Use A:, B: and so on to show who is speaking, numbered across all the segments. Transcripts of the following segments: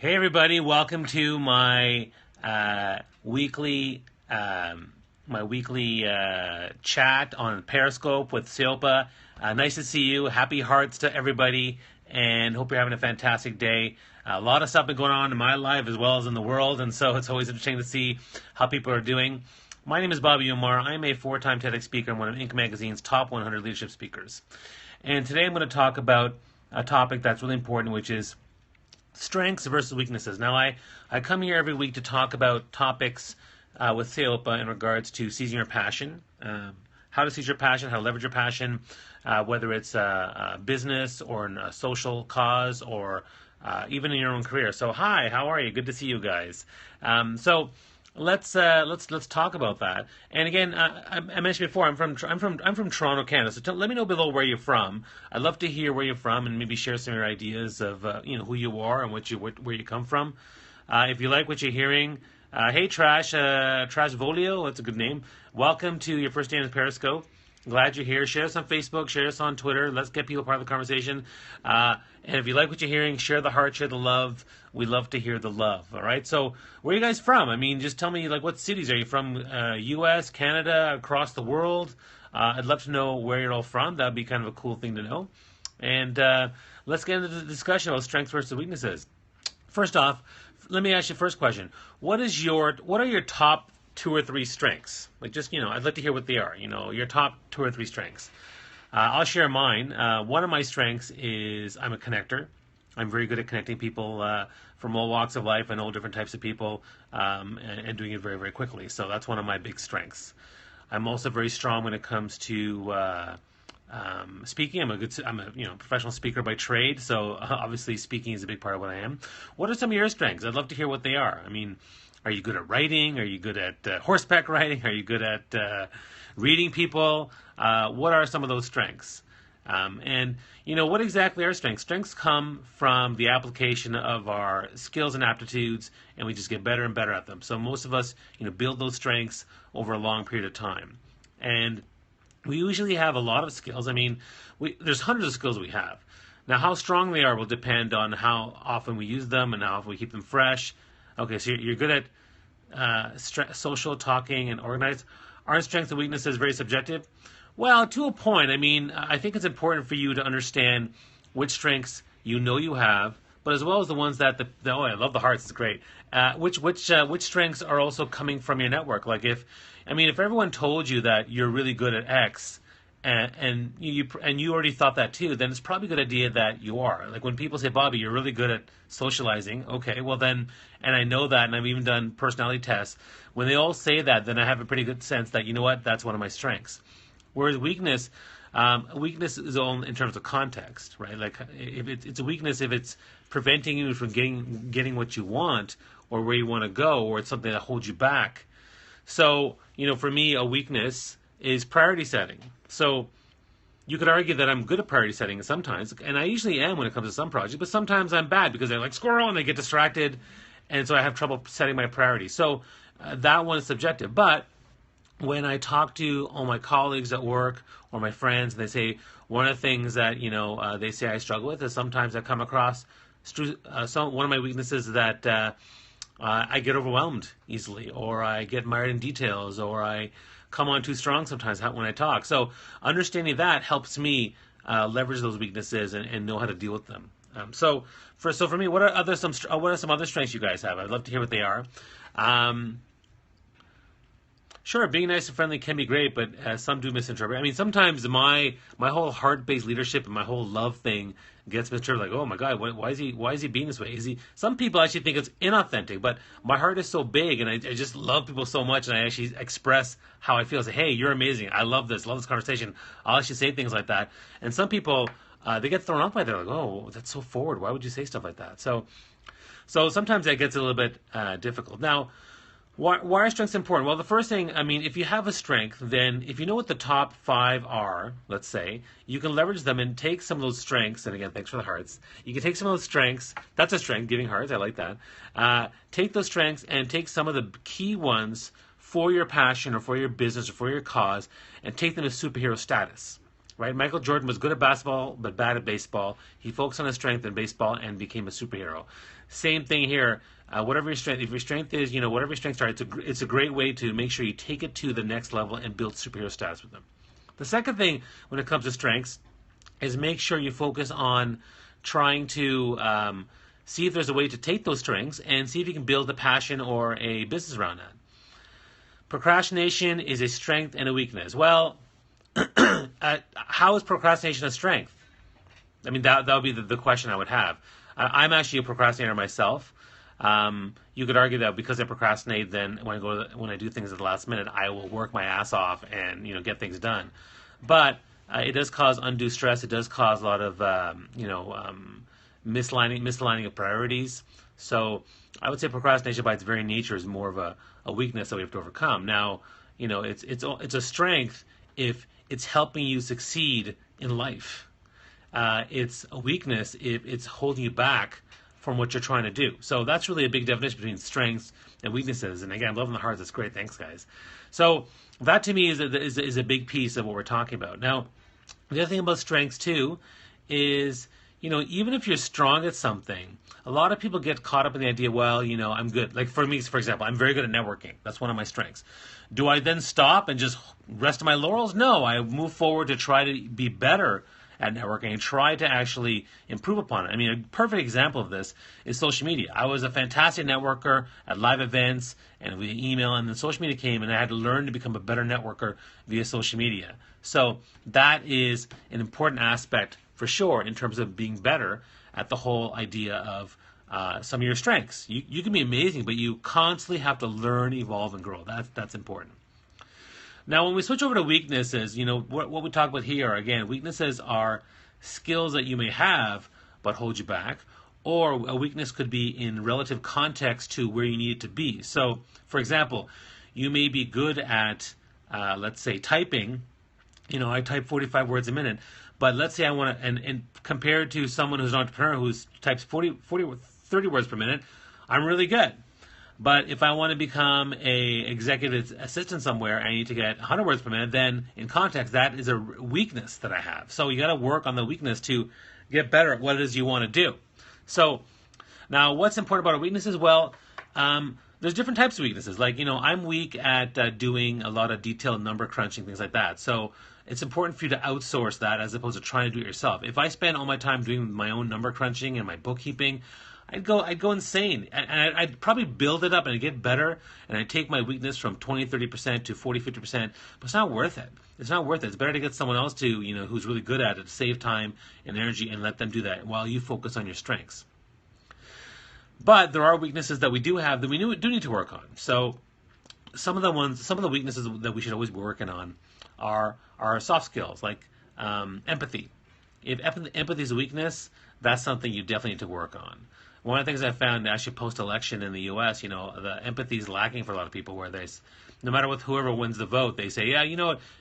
A: Hey everybody, welcome to my weekly chat on Periscope with Seyopa. Nice to see you. Happy hearts to everybody, and hope you're having a fantastic day. A lot of stuff been going on in my life as well as in the world, and so it's always interesting to see how people are doing. My name is Bobby Umar. I'm a four-time TEDx speaker and one of Inc. Magazine's top 100 leadership speakers. And today I'm going to talk about a topic that's really important, which is strengths versus weaknesses. Now, I come here every week to talk about topics with Seyopa in regards to seizing your passion, how to seize your passion, how to leverage your passion, whether it's a business or a social cause or even in your own career. So, hi, how are you? Good to see you guys. Let's talk about that. And again, I mentioned before, I'm from Toronto, Canada. So let me know below where you're from. I'd love to hear where you're from and maybe share some of your ideas of who you are and where you come from. If you like what you're hearing, hey Trash Volio, that's a good name. Welcome to your first day on Periscope. Glad you're here. Share us on Facebook. Share us on Twitter. Let's get people part of the conversation. And if you like what you're hearing, share the heart, share the love. We love to hear the love. All right. So where are you guys from? I mean, just tell me, like, what cities are you from? U.S., Canada, across the world? I'd love to know where you're all from. That'd be kind of a cool thing to know. And let's get into the discussion about strengths versus weaknesses. First off, let me ask you the first question. What are your top two or three strengths? Like, just, I'd like to hear what they are. Your top two or three strengths. I'll share mine. One of my strengths is I'm a connector. I'm very good at connecting people from all walks of life and all different types of people, and doing it very, very quickly. So that's one of my big strengths. I'm also very strong when it comes to speaking. I'm a professional speaker by trade. So obviously speaking is a big part of what I am. What are some of your strengths? I'd love to hear what they are. I mean, are you good at writing? Are you good at horseback riding? Are you good at reading people? What are some of those strengths? And what exactly are strengths? Strengths come from the application of our skills and aptitudes, and we just get better and better at them. So most of us, build those strengths over a long period of time. And we usually have a lot of skills. I mean, there's hundreds of skills we have. Now, how strong they are will depend on how often we use them and how often we keep them fresh. Okay, so you're good at social, talking, and organized. Aren't strengths and weaknesses very subjective? Well, to a point. I mean, I think it's important for you to understand which strengths you have, but as well as the ones that I love the hearts. It's great. Which strengths are also coming from your network? Like if everyone told you that you're really good at X, and you already thought that too, then it's probably a good idea that you are. Like when people say, Bobby, you're really good at socializing. Okay, well then, and I know that, and I've even done personality tests. When they all say that, then I have a pretty good sense that, that's one of my strengths. Whereas weakness is all in terms of context, right? Like if it's a weakness if it's preventing you from getting what you want or where you want to go, or it's something that holds you back. So, for me, a weakness is priority setting. So you could argue that I'm good at priority setting sometimes, and I usually am when it comes to some projects, but sometimes I'm bad because they're like squirrel and they get distracted, and so I have trouble setting my priorities. So that one is subjective. But when I talk to all my colleagues at work or my friends, and they say one of the things that they say I struggle with is sometimes I come across one of my weaknesses is that I get overwhelmed easily, or I get mired in details, or I come on too strong sometimes when I talk. So understanding that helps me leverage those weaknesses and know how to deal with them. So for me, what are some other strengths you guys have? I'd love to hear what they are. Sure, being nice and friendly can be great, but some do misinterpret. I mean, sometimes my whole heart-based leadership and my whole love thing gets misinterpreted. Like, oh my God, why is he being this way? Some people actually think it's inauthentic, but my heart is so big, and I just love people so much, and I actually express how I feel. I say, hey, you're amazing. I love this conversation. I'll actually say things like that. And some people, they get thrown off by that. Like, oh, that's so forward. Why would you say stuff like that? So sometimes that gets a little bit difficult. Now, why are strengths important? Well, the first thing, if you have a strength, then if you know what the top 5 are, let's say, you can leverage them and take some of those strengths, and again, thanks for the hearts. You can take some of those strengths, that's a strength, giving hearts, I like that. Take those strengths and take some of the key ones for your passion or for your business or for your cause and take them to superhero status, right? Michael Jordan was good at basketball but bad at baseball. He focused on his strength in baseball and became a superhero. Same thing here. Whatever your strength, if your strength is, whatever your strengths are, it's a great way to make sure you take it to the next level and build superhero stats with them. The second thing when it comes to strengths is make sure you focus on trying to see if there's a way to take those strengths and see if you can build a passion or a business around that. Procrastination is a strength and a weakness. Well, how is procrastination a strength? I mean, that would be the question I would have. I'm actually a procrastinator myself. You could argue that because I procrastinate, then when I do things at the last minute, I will work my ass off and get things done. But it does cause undue stress. It does cause a lot of misaligning of priorities. So I would say procrastination by its very nature is more of a weakness that we have to overcome. Now, it's a strength if it's helping you succeed in life. It's a weakness if it's holding you back from what you're trying to do. So that's really a big definition between strengths and weaknesses. And again, loving the hearts, that's great. Thanks, guys. So that to me is a big piece of what we're talking about. Now, the other thing about strengths too is, even if you're strong at something, a lot of people get caught up in the idea, well, I'm good. Like for me, for example, I'm very good at networking. That's one of my strengths. Do I then stop and just rest on my laurels? No, I move forward to try to be better at networking and try to actually improve upon it. I mean, a perfect example of this is social media. I was a fantastic networker at live events and via email, and then social media came, and I had to learn to become a better networker via social media. So that is an important aspect for sure in terms of being better at the whole idea of some of your strengths. You can be amazing, but you constantly have to learn, evolve, and grow. That's important. Now, when we switch over to weaknesses, what we talk about here, again, weaknesses are skills that you may have but hold you back, or a weakness could be in relative context to where you need it to be. So, for example, you may be good at, let's say, typing. I type 45 words a minute, but let's say I want to, and compared to someone who's an entrepreneur who types 30 words per minute, I'm really good. But if I want to become a executive assistant somewhere, I need to get 100 words per minute, then in context, that is a weakness that I have. So you got to work on the weakness to get better at what it is you want to do. So now what's important about our weaknesses? Well, there's different types of weaknesses. Like, I'm weak at doing a lot of detailed number crunching, things like that. So it's important for you to outsource that as opposed to trying to do it yourself. If I spend all my time doing my own number crunching and my bookkeeping, I'd go insane. And I'd probably build it up and I'd get better, and I'd take my weakness from 20, 30% to 40, 50%, but it's not worth it. It's not worth it. It's better to get someone else to, who's really good at it, to save time and energy and let them do that while you focus on your strengths. But there are weaknesses that we do have that we do need to work on. So some of the weaknesses that we should always be working on are soft skills, like empathy. If empathy is a weakness, that's something you definitely need to work on. One of the things I found actually post-election in the U.S., the empathy is lacking for a lot of people, where no matter whoever wins the vote, they say, yeah,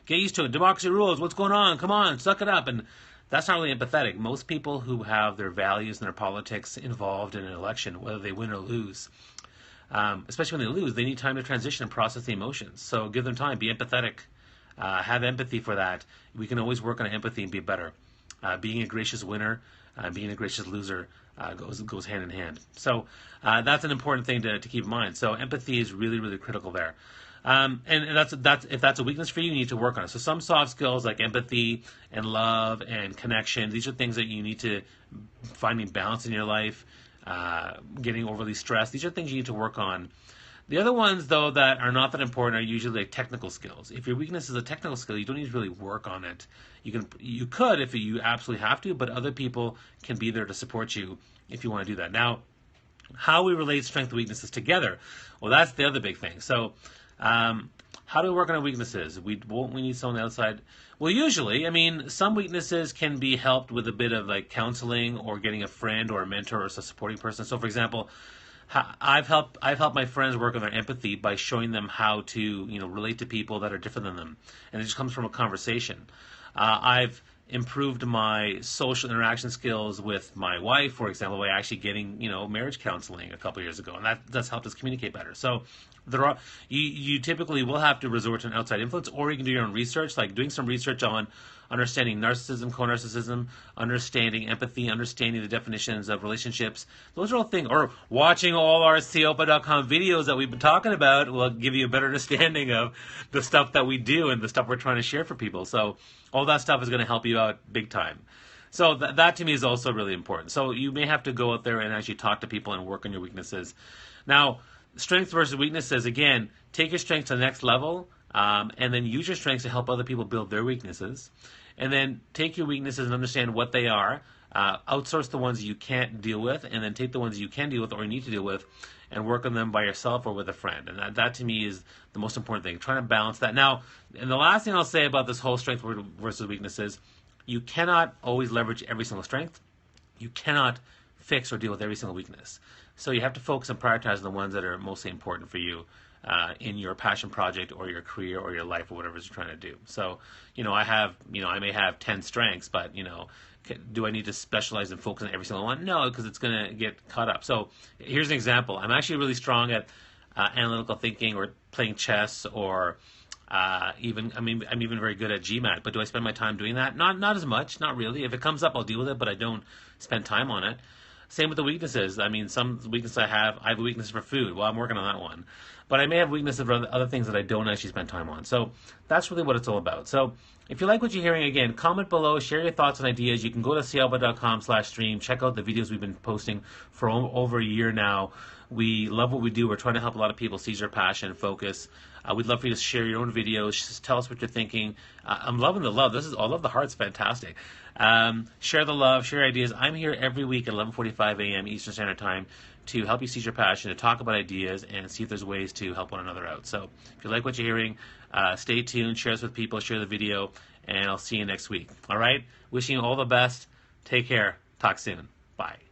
A: get used to it. Democracy rules. What's going on? Come on, suck it up. And that's not really empathetic. Most people who have their values and their politics involved in an election, whether they win or lose, especially when they lose, they need time to transition and process the emotions. So give them time. Be empathetic. Have empathy for that. We can always work on empathy and be better. Being a gracious winner, being a gracious loser goes hand in hand. So that's an important thing to keep in mind. So empathy is really, really critical there. And that's if that's a weakness for you, you need to work on it. So some soft skills like empathy and love and connection, these are things that you need to finding balance in your life, getting overly stressed. These are things you need to work on. The other ones, though, that are not that important are usually like technical skills. If your weakness is a technical skill, you don't need to really work on it. You could if you absolutely have to, but other people can be there to support you if you want to do that. Now, how we relate strengths and weaknesses together, well, that's the other big thing. So how do we work on our weaknesses? Won't we need someone outside? Well, usually, some weaknesses can be helped with a bit of like counseling or getting a friend or a mentor or a supporting person. So, for example, I've helped my friends work on their empathy by showing them how to relate to people that are different than them, and it just comes from a conversation. I've improved my social interaction skills with my wife, for example, by actually getting marriage counseling a couple of years ago, and that's helped us communicate better. So you typically will have to resort to an outside influence, or you can do your own research, like doing some research on understanding narcissism, co-narcissism, understanding empathy, understanding the definitions of relationships. Those are all things, or watching all our Seyopa.com videos that we've been talking about will give you a better understanding of the stuff that we do and the stuff we're trying to share for people. So all that stuff is going to help you out big time. So that to me is also really important. So you may have to go out there and actually talk to people and work on your weaknesses. Now, strengths versus weaknesses, again, take your strengths to the next level, and then use your strengths to help other people build their weaknesses. And then take your weaknesses and understand what they are, outsource the ones you can't deal with, and then take the ones you can deal with or you need to deal with and work on them by yourself or with a friend. And that to me is the most important thing, trying to balance that. Now, and the last thing I'll say about this whole strength versus weaknesses, you cannot always leverage every single strength. You cannot fix or deal with every single weakness. So you have to focus on prioritizing the ones that are mostly important for you in your passion project or your career or your life or whatever you're trying to do. So, I may have 10 strengths, but, do I need to specialize and focus on every single one? No, because it's going to get caught up. So here's an example. I'm actually really strong at analytical thinking or playing chess or I'm even very good at GMAT, but do I spend my time doing that? Not as much, not really. If it comes up, I'll deal with it, but I don't spend time on it. Same with the weaknesses. I mean, some weaknesses I have a weakness for food. Well, I'm working on that one. But I may have weaknesses for other things that I don't actually spend time on. So that's really what it's all about. So if you like what you're hearing, again, comment below, share your thoughts and ideas. You can go to seyopa.com/stream, check out the videos we've been posting for over a year now. We love what we do. We're trying to help a lot of people seize their passion and focus. We'd love for you to share your own videos. Just tell us what you're thinking. I'm loving the love. I love the hearts. Fantastic. Share the love. Share ideas. I'm here every week at 11:45 a.m. Eastern Standard Time to help you seize your passion, to talk about ideas, and see if there's ways to help one another out. So if you like what you're hearing, stay tuned. Share this with people. Share the video. And I'll see you next week. All right? Wishing you all the best. Take care. Talk soon. Bye.